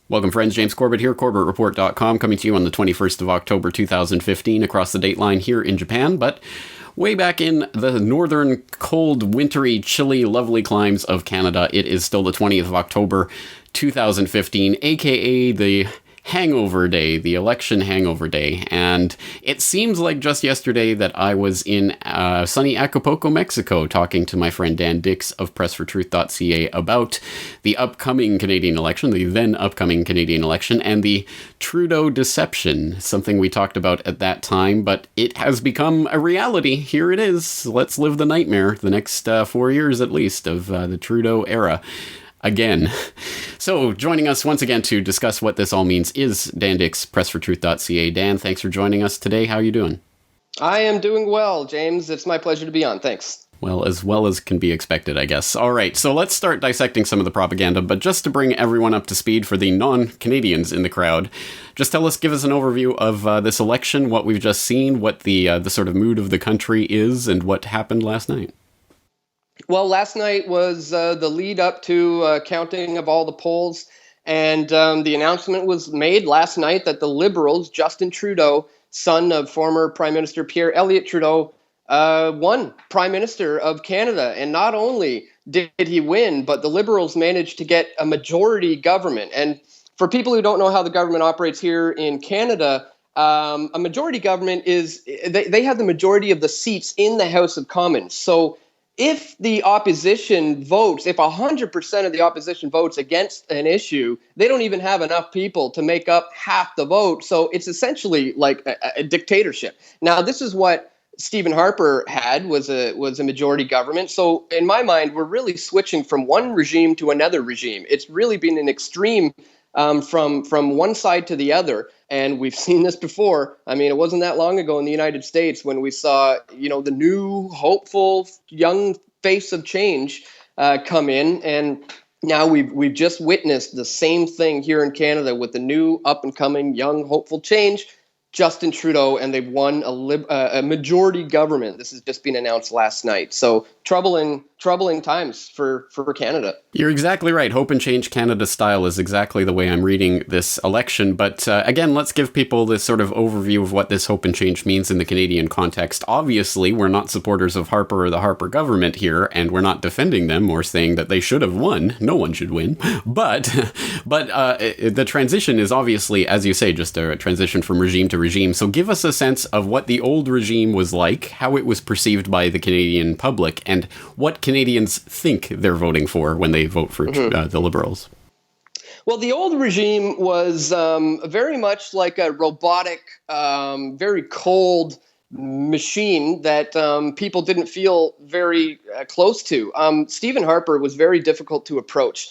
Welcome, friends. James Corbett here, CorbettReport.com, coming to you on the 21st of October, 2015, across the date line here in Japan, but way back in the northern, cold, wintry, chilly, lovely climes of Canada, it is still the 20th of October, 2015, aka the hangover day, the election hangover day, and it seems like just yesterday that I was in sunny Acapulco, Mexico, talking to my friend Dan Dicks of PressForTruth.ca about the upcoming Canadian election, the then upcoming Canadian election, and the Trudeau deception, something we talked about at that time, but it has become a reality. Here it is. Let's live the nightmare, the next 4 years at least, of the Trudeau era. Again. So, joining us once again to discuss what this all means is Dan Dicks, PressForTruth.ca. Dan, thanks for joining us today. How are you doing? I am doing well, James. It's my pleasure to be on. Thanks. Well as can be expected, I guess. All right, so let's start dissecting some of the propaganda, but just to bring everyone up to speed for the non-Canadians in the crowd, just give us an overview of this election, what we've just seen, what the sort of mood of the country is, and what happened last night. Well, last night was the lead up to counting of all the polls, and the announcement was made last night that the Liberals, Justin Trudeau, son of former Prime Minister Pierre Elliott Trudeau, won Prime Minister of Canada. And not only did he win, but the Liberals managed to get a majority government. And for people who don't know how the government operates here in Canada, a majority government is they have the majority of the seats in the House of Commons. So if the opposition votes, if 100% of the opposition votes against an issue, they don't even have enough people to make up half the vote. So it's essentially like a dictatorship. Now, this is what Stephen Harper had, was a majority government. So in my mind, we're really switching from one regime to another regime. It's really been an extreme from one side to the other. And we've seen this before. I mean, it wasn't that long ago in the United States when we saw, the new, hopeful, young face of change come in. And now we've just witnessed the same thing here in Canada with the new, up-and-coming, young, hopeful change, Justin Trudeau, and they've won a majority government. This has just been announced last night. So troubling times for Canada. You're exactly right. Hope and Change Canada style is exactly the way I'm reading this election. But again, let's give people this sort of overview of what this Hope and Change means in the Canadian context. Obviously, we're not supporters of Harper or the Harper government here, and we're not defending them or saying that they should have won. No one should win. But the transition is obviously, as you say, just a transition from regime to regime. So give us a sense of what the old regime was like, how it was perceived by the Canadian public, and what Canadians think they're voting for when they vote for the Liberals. Well, the old regime was very much like a robotic, very cold machine that people didn't feel very close to. Stephen Harper was very difficult to approach.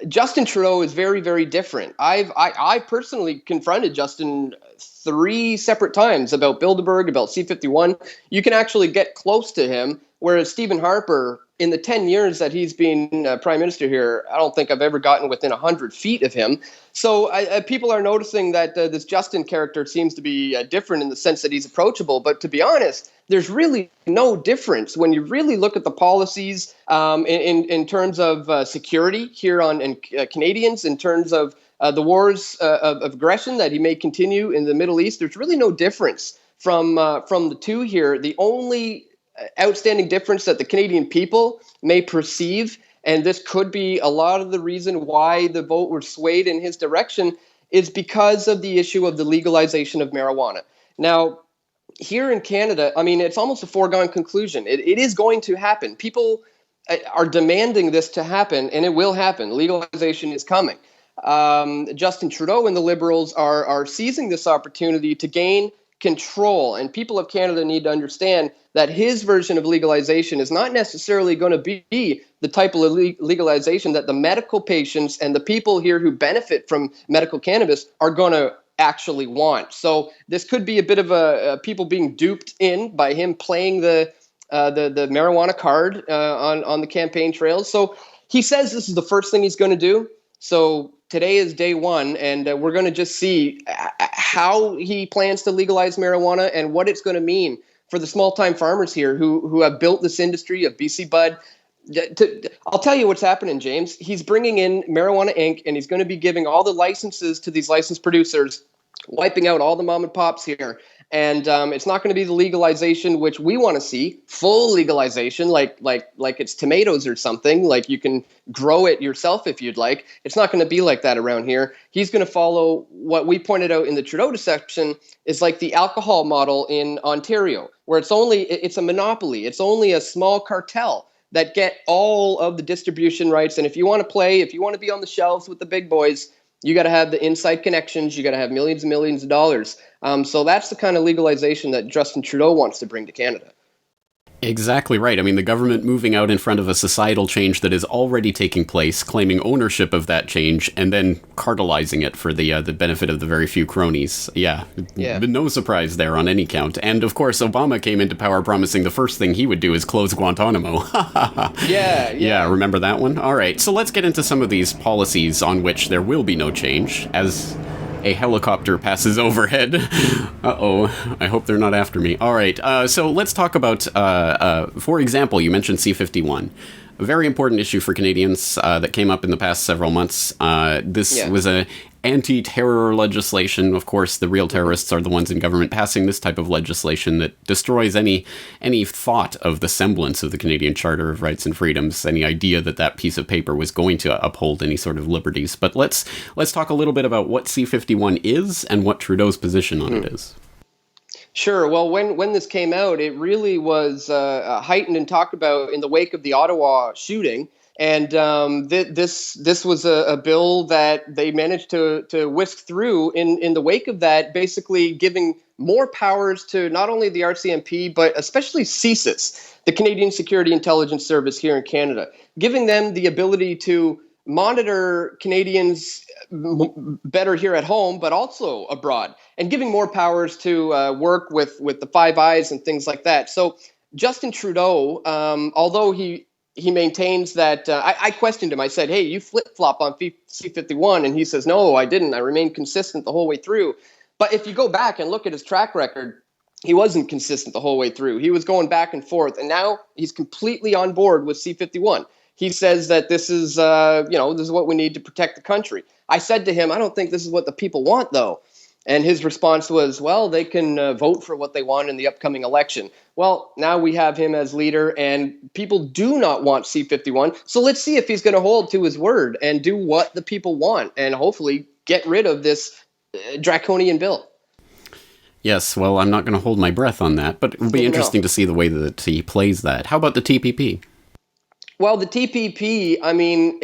Justin Trudeau is very, very different. I personally confronted Justin 3 separate times about Bilderberg, about C-51. You can actually get close to him, whereas Stephen Harper, in the 10 years that he's been Prime Minister here, I don't think I've ever gotten within 100 feet of him. So people are noticing that this Justin character seems to be different in the sense that he's approachable. But to be honest, there's really no difference when you really look at the policies in terms of security here on Canadians, in terms of the wars of aggression that he may continue in the Middle East. There's really no difference from the two here. The only outstanding difference that the Canadian people may perceive, and this could be a lot of the reason why the vote was swayed in his direction, is because of the issue of the legalization of marijuana. Now, here in Canada, I mean, it's almost a foregone conclusion. It is going to happen. People are demanding this to happen, and it will happen. Legalization is coming. Justin Trudeau and the Liberals are seizing this opportunity to gain control. And people of Canada need to understand that his version of legalization is not necessarily going to be the type of legalization that the medical patients and the people here who benefit from medical cannabis are going to actually want. So this could be a bit of a people being duped in by him playing the marijuana card on the campaign trails. So he says this is the first thing he's going to do. So today is day one, and we're going to just see how he plans to legalize marijuana and what it's going to mean for the small-time farmers here who have built this industry of BC Bud. I'll tell you what's happening, James. He's bringing in Marijuana Inc., and he's going to be giving all the licenses to these licensed producers, wiping out all the mom and pops here. And it's not going to be the legalization which we want to see, full legalization, like it's tomatoes or something. Like you can grow it yourself if you'd like. It's not going to be like that around here. He's going to follow what we pointed out in the Trudeau deception is like the alcohol model in Ontario, where it's a monopoly. It's only a small cartel that get all of the distribution rights. And if you want to play, if you want to be on the shelves with the big boys, you got to have the inside connections. You got to have millions and millions of dollars. So that's the kind of legalization that Justin Trudeau wants to bring to Canada. Exactly right. I mean, the government moving out in front of a societal change that is already taking place, claiming ownership of that change, and then cartelizing it for the benefit of the very few cronies. Yeah. No surprise there on any count. And, of course, Obama came into power promising the first thing he would do is close Guantanamo. Yeah, remember that one? All right, so let's get into some of these policies on which there will be no change, as a helicopter passes overhead. Uh-oh, I hope they're not after me. All right, so let's talk about, for example, you mentioned C-51. A very important issue for Canadians that came up in the past several months. This was a anti-terror legislation. Of course, the real terrorists are the ones in government passing this type of legislation that destroys any thought of the semblance of the Canadian Charter of Rights and Freedoms, any idea that that piece of paper was going to uphold any sort of liberties. But let's talk a little bit about what C-51 is and what Trudeau's position on it is. Sure. Well, when this came out, it really was heightened and talked about in the wake of the Ottawa shooting. And this was a bill that they managed to whisk through in the wake of that, basically giving more powers to not only the RCMP, but especially CSIS, the Canadian Security Intelligence Service here in Canada, giving them the ability to monitor Canadians better here at home, but also abroad, and giving more powers to work with the Five Eyes and things like that. So Justin Trudeau, although he maintains that I questioned him. I said, hey, you flip-flop on C-51. And he says, no, I didn't. I remained consistent the whole way through. But if you go back and look at his track record, he wasn't consistent the whole way through. He was going back and forth. And now he's completely on board with C-51. He says that this is, this is what we need to protect the country. I said to him, I don't think this is what the people want, though. And his response was, well, they can vote for what they want in the upcoming election. Well, now we have him as leader, and people do not want C-51. So let's see if he's going to hold to his word and do what the people want and hopefully get rid of this draconian bill. Yes, well, I'm not going to hold my breath on that, but it'll be interesting to see the way that he plays that. How about the TPP? Well, the TPP, I mean,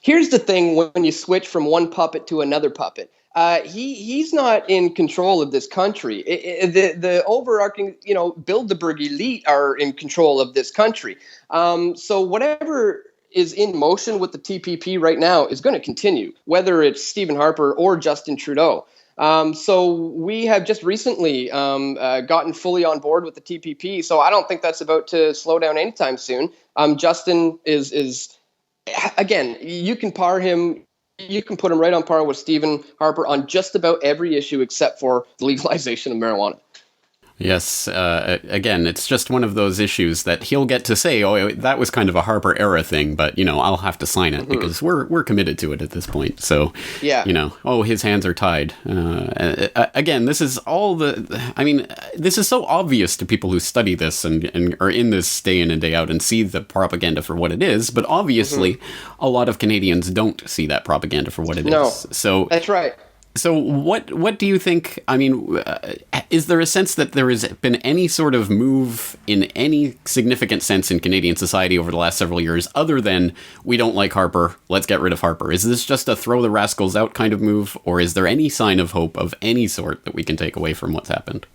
here's the thing when you switch from one puppet to another puppet. He's not in control of this country. The overarching, Bilderberg elite are in control of this country. So whatever is in motion with the TPP right now is going to continue, whether it's Stephen Harper or Justin Trudeau. So we have just recently gotten fully on board with the TPP. So I don't think that's about to slow down anytime soon. Justin is again, you can par him. You can put him right on par with Stephen Harper on just about every issue except for the legalization of marijuana. Yes, again, it's just one of those issues that he'll get to say, oh, that was kind of a Harper era thing, but, I'll have to sign it because we're committed to it at this point. So, his hands are tied. Again, this is this is so obvious to people who study this and are in this day in and day out and see the propaganda for what it is, but obviously a lot of Canadians don't see that propaganda for what it is. So that's right. So what do you think, is there a sense that there has been any sort of move in any significant sense in Canadian society over the last several years, other than we don't like Harper, let's get rid of Harper? Is this just a throw the rascals out kind of move, or is there any sign of hope of any sort that we can take away from what's happened?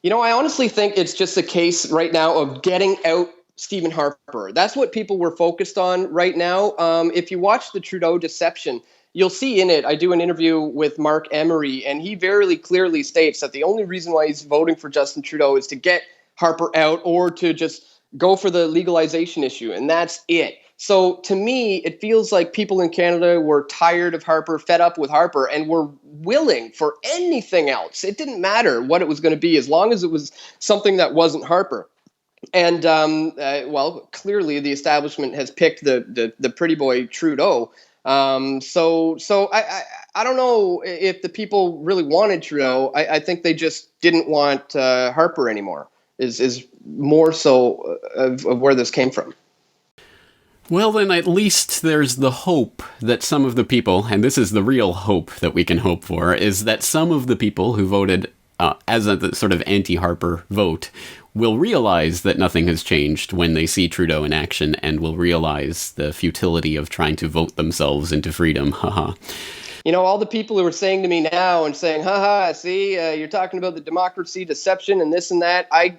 I honestly think it's just a case right now of getting out Stephen Harper. That's what people were focused on right now. If you watch the Trudeau deception, you'll see in it, I do an interview with Mark Emery, and he very clearly states that the only reason why he's voting for Justin Trudeau is to get Harper out or to just go for the legalization issue, and that's it. So to me, it feels like people in Canada were tired of Harper, fed up with Harper, and were willing for anything else. It didn't matter what it was going to be as long as it was something that wasn't Harper. And well, clearly the establishment has picked the pretty boy Trudeau. I don't know if the people really wanted Trudeau. I think they just didn't want Harper anymore. Is more so of where this came from. Well, then at least there's the hope that some of the people, and this is the real hope that we can hope for, is that some of the people who voted as a sort of anti-Harper vote will realize that nothing has changed when they see Trudeau in action, and will realize the futility of trying to vote themselves into freedom. Haha. All the people who are saying to me now and saying, haha, see, you're talking about the democracy, deception, and this and that. I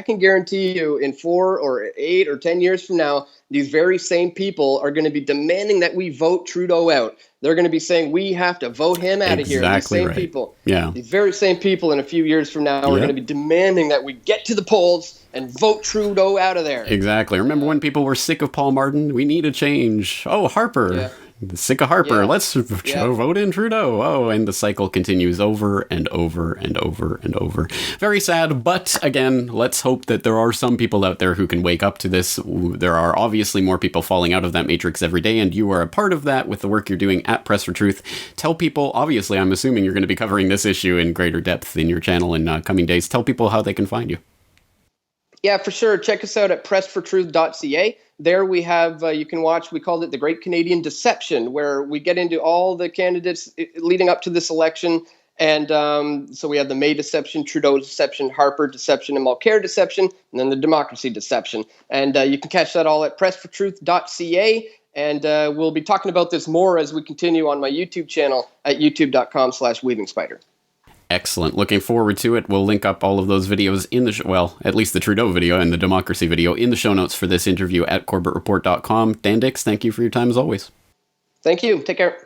can guarantee you in 4 or 8 or 10 years from now, these very same people are going to be demanding that we vote Trudeau out. They're going to be saying we have to vote him out of here. These same right. people. Yeah. These very same people in a few years from now are going to be demanding that we get to the polls and vote Trudeau out of there. Exactly. Remember when people were sick of Paul Martin? We need a change. Oh, Harper. Yeah. Sick of Harper. Yeah. Let's vote in Trudeau. Oh, and the cycle continues over and over and over and over. Very sad, but again, let's hope that there are some people out there who can wake up to this. There are obviously more people falling out of that matrix every day, and you are a part of that with the work you're doing at Press for Truth. Tell people, obviously, I'm assuming you're going to be covering this issue in greater depth in your channel in coming days. Tell people how they can find you. Yeah, for sure. Check us out at PressForTruth.ca. There we have, you can watch, we called it the Great Canadian Deception, where we get into all the candidates leading up to this election. And so we have the May deception, Trudeau deception, Harper deception, and Mulcair deception, and then the democracy deception. And you can catch that all at PressForTruth.ca. And we'll be talking about this more as we continue on my YouTube channel at youtube.com/weavingspider. Excellent. Looking forward to it. We'll link up all of those videos in the well, at least the Trudeau video and the democracy video in the show notes for this interview at CorbettReport.com. Dan Dicks, thank you for your time as always. Thank you. Take care.